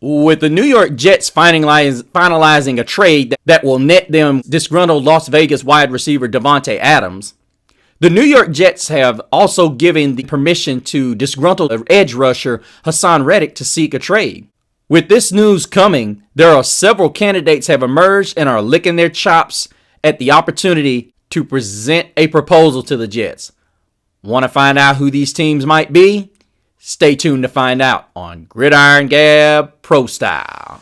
With the New York Jets finalizing a trade that will net them disgruntled Las Vegas wide receiver Davante Adams, the New York Jets have also given the permission to disgruntled edge rusher Hassan Reddick to seek a trade. With this news coming, there are several candidates have emerged and are licking their chops at the opportunity to present a proposal to the Jets. Want to find out who these teams might be? Stay tuned to find out on Gridiron Gab Pro Style.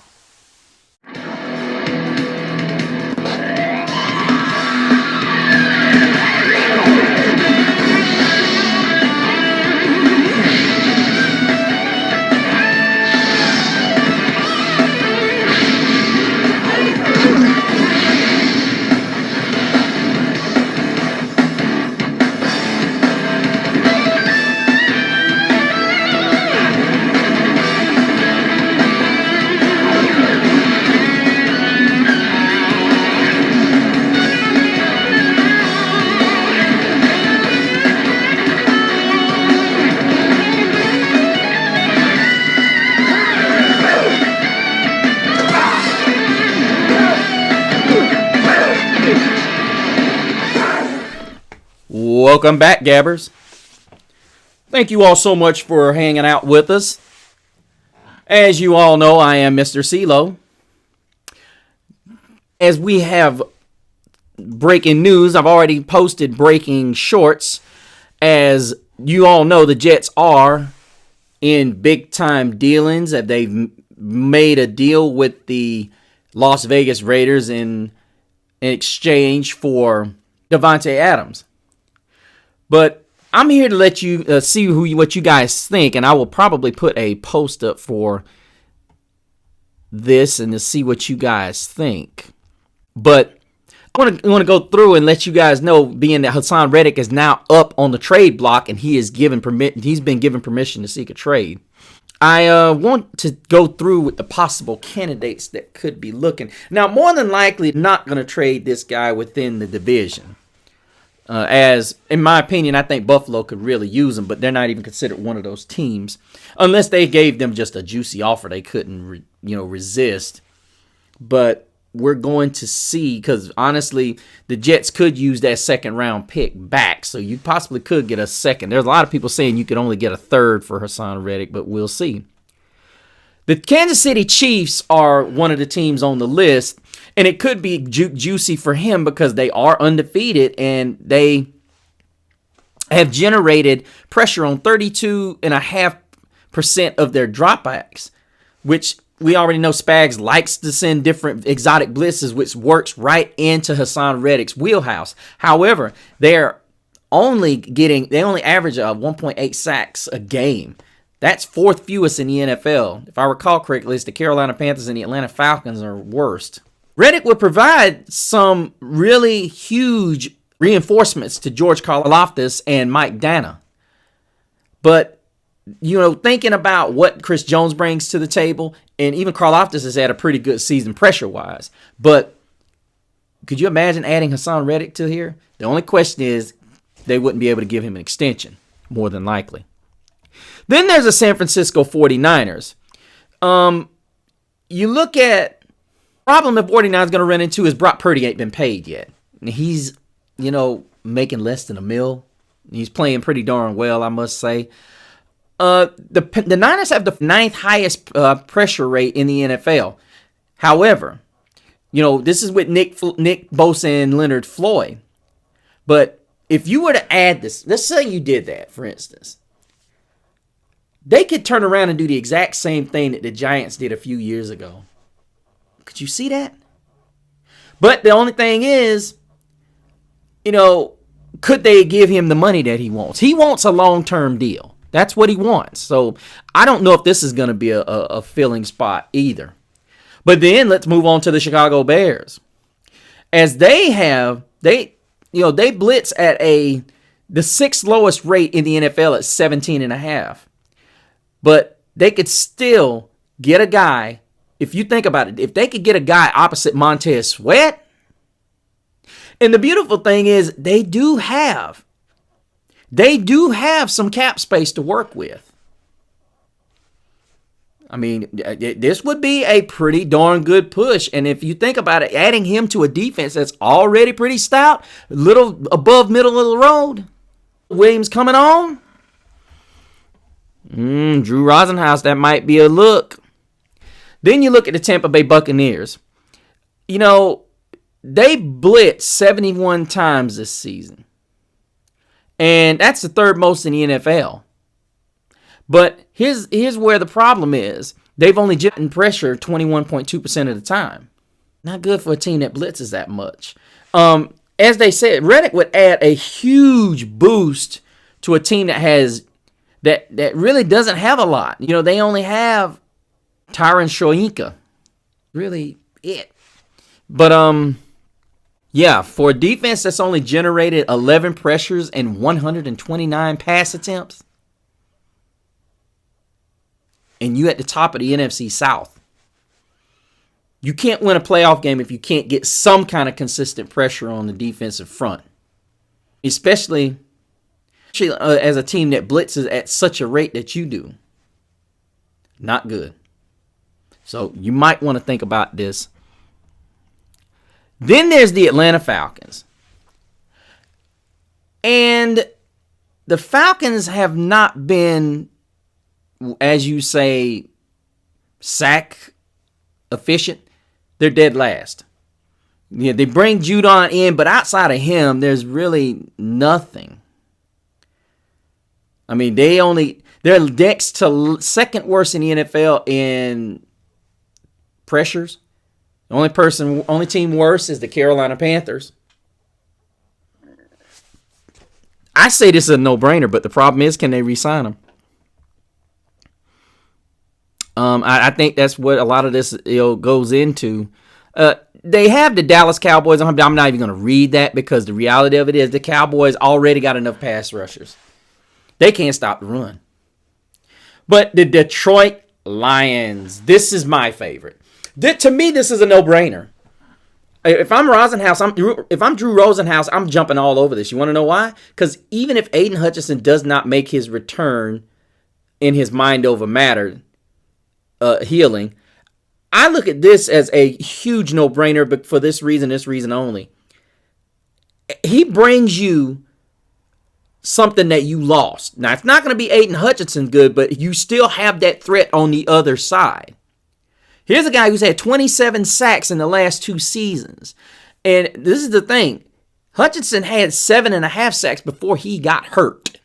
Welcome back, Gabbers. Thank you all so much for hanging out with us. As you all know, I am Mr. CeeLo. As we have breaking news, I've already posted breaking shorts. As you all know, the Jets are in big-time dealings. They've made a deal with the Las Vegas Raiders in exchange for Davante Adams. But I'm here to let you see what you guys think, and I will probably put a post up for this and to see what you guys think. But I want to go through and let you guys know, being that Hassan Reddick is now up on the trade block and he's been given permission to seek a trade. I want to go through with the possible candidates that could be looking. Now, more than likely, not going to trade this guy within the division. As, in my opinion, I think Buffalo could really use him, but they're not even considered one of those teams. Unless they gave them just a juicy offer they couldn't resist. But we're going to see, because honestly, the Jets could use that second-round pick back, so you possibly could get a second. There's a lot of people saying you could only get a third for Hassan Reddick, but we'll see. The Kansas City Chiefs are one of the teams on the list, and it could be juicy for him because they are undefeated and they have generated pressure on 32.5% of their dropbacks, which we already know Spags likes to send different exotic blitzes, which works right into Hassan Reddick's wheelhouse. However, they only average 1.8 sacks a game. That's fourth fewest in the NFL. If I recall correctly, it's the Carolina Panthers and the Atlanta Falcons are worst. Reddick would provide some really huge reinforcements to George Karlaftis and Mike Dana. But, thinking about what Chris Jones brings to the table, and even Karlaftis has had a pretty good season pressure-wise. But could you imagine adding Hassan Reddick to here? The only question is they wouldn't be able to give him an extension, more than likely. Then there's the San Francisco 49ers. You look at problem the 49ers going to run into is Brock Purdy ain't been paid yet. And he's, making less than $1 million. He's playing pretty darn well, I must say. The Niners have the 9th highest pressure rate in the NFL. However, this is with Nick Bosa and Leonard Floyd. But if you were to add this, let's say you did that, for instance. They could turn around and do the exact same thing that the Giants did a few years ago. Could you see that? But the only thing is, could they give him the money that he wants? He wants a long-term deal. That's what he wants. So I don't know if this is going to be a filling spot either. But then let's move on to the Chicago Bears. As they blitz at the 6th lowest rate in the NFL at 17.5. But they could still get a guy. If you think about it, if they could get a guy opposite Montez Sweat, and the beautiful thing is they do have some cap space to work with. I mean, this would be a pretty darn good push. And if you think about it, adding him to a defense that's already pretty stout, a little above middle of the road, Williams coming on, Drew Rosenhaus, that might be a look. Then you look at the Tampa Bay Buccaneers. You know, they blitzed 71 times this season. And that's the third most in the NFL. But here's where the problem is. They've only gotten pressure 21.2% of the time. Not good for a team that blitzes that much. As they said, Reddick would add a huge boost to a team that has that really doesn't have a lot. You know, they only have Tyron Shoyinka. Really it. But yeah, for a defense that's only generated 11 pressures and 129 pass attempts, and you at the top of the NFC South, you can't win a playoff game if you can't get some kind of consistent pressure on the defensive front, especially as a team that blitzes at such a rate that you do. Not good. So you might want to think about this. Then there's the Atlanta Falcons. And the Falcons have not been, as you say, sack efficient. They're dead last. Yeah, they bring Judon in, but outside of him, there's really nothing. I mean, they're next to second worst in the NFL in pressures. The only team worse is the Carolina Panthers. I say this is a no-brainer, but the problem is, can they re-sign them? I think that's what a lot of this goes into. They have the Dallas Cowboys. I'm not even going to read that because the reality of it is the Cowboys already got enough pass rushers. They can't stop the run. But the Detroit Lions, this is my favorite. To me, this is a no-brainer. If I'm Rosenhaus, if I'm Drew Rosenhaus, I'm jumping all over this. You want to know why? Because even if Aiden Hutchinson does not make his return in his mind over matter healing, I look at this as a huge no-brainer, but for this reason only. He brings you something that you lost. Now, it's not going to be Aiden Hutchinson good, but you still have that threat on the other side. Here's a guy who's had 27 sacks in the last 2 seasons. And this is the thing. Hutchinson had 7.5 sacks before he got hurt.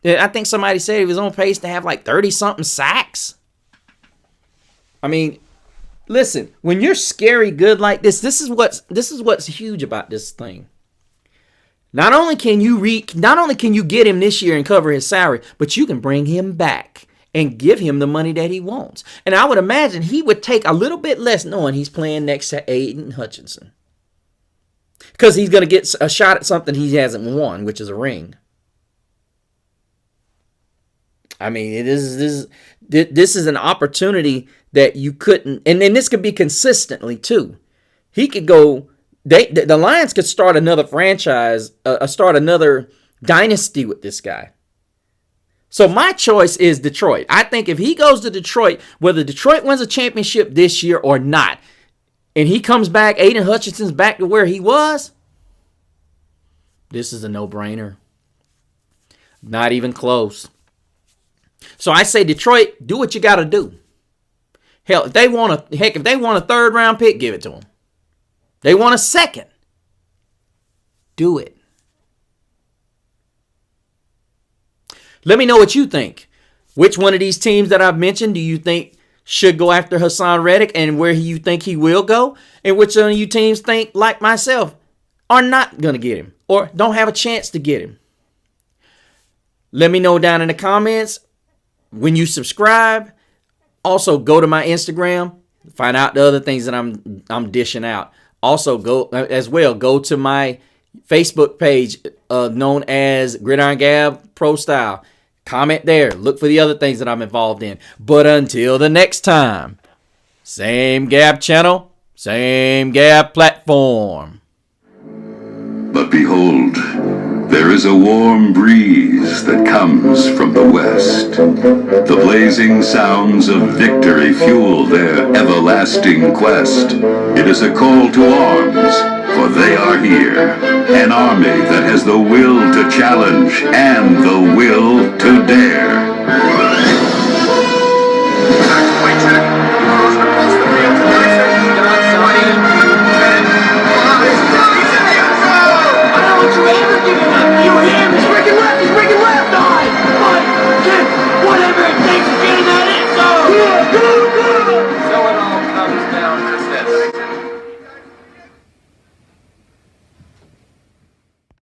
I think somebody said he was on pace to have like 30-something sacks. I mean, listen, when you're scary good like this is what's huge about this thing. Not only can you get him this year and cover his salary, but you can bring him back and give him the money that he wants. And I would imagine he would take a little bit less knowing he's playing next to Aiden Hutchinson. Because he's going to get a shot at something he hasn't won, which is a ring. I mean, this is an opportunity that you couldn't, and then this could be consistently too. He could go, the Lions could start another franchise, start another dynasty with this guy. So my choice is Detroit. I think if he goes to Detroit, whether Detroit wins a championship this year or not, and he comes back, Aiden Hutchinson's back to where he was, this is a no-brainer. Not even close. So I say, Detroit, do what you got to do. Hell, if they want a 3rd round pick, give it to them. They want a 2nd. Do it. Let me know what you think. Which one of these teams that I've mentioned do you think should go after Hassan Reddick and where you think he will go? And which one of you teams think, like myself, are not going to get him or don't have a chance to get him? Let me know down in the comments. When you subscribe, also go to my Instagram, find out the other things that I'm dishing out. Also go to my Facebook page known as Gridiron Gab Pro Style. Comment there. Look for the other things that I'm involved in. But until the next time, same Gab channel, same Gab platform. But behold, There is a warm breeze that comes from the west. The blazing sounds of victory fuel their everlasting quest. It is a call to arms, for they are here. An army that has the will to challenge and the will to dare.